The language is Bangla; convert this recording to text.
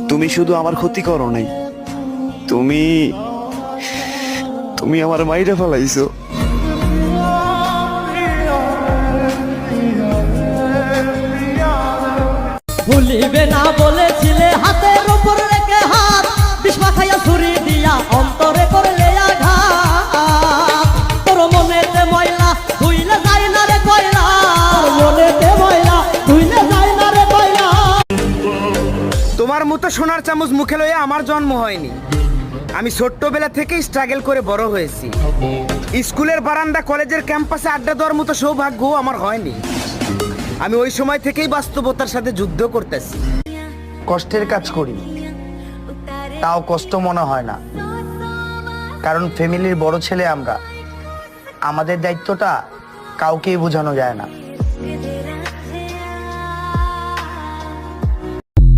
তুমি শুধু আমার ক্ষতি করো নাই, তুমি তুমি আমার মাইরে ফেলাইছো। ভুলিবে না বলেছিলে হাতের উপর রেখে হাত, বিষ মাখাইয়া ছুরি দিয়া অন্তরে করলে আঘাত। তোর মনেতে ময়লা ধুইলে যায় না রে কয়লা, তোর মনেতে ময়লা ধুইলে যায় না রে কয়লা। তোমার মতো সোনার চামচ মুখে লইয়া আমার জন্ম হয়নি। আমি ছোট্টবেলা থেকেই স্ট্রাগল করে বড় হয়েছি। স্কুলের বারান্দা, কলেজের ক্যাম্পাসে আড্ডা দেওয়ার মতো সৌভাগ্য আমার হয়নি। আমি ওই সময় থেকেই বাস্তবতার সাথে যুদ্ধ করতেছি। কষ্টের কাজ করি, তাও কষ্ট মনে হয় না, কারণ ফ্যামিলির বড় ছেলে আমরা। আমাদের দায়িত্বটা কাউকেই বোঝানো যায় না।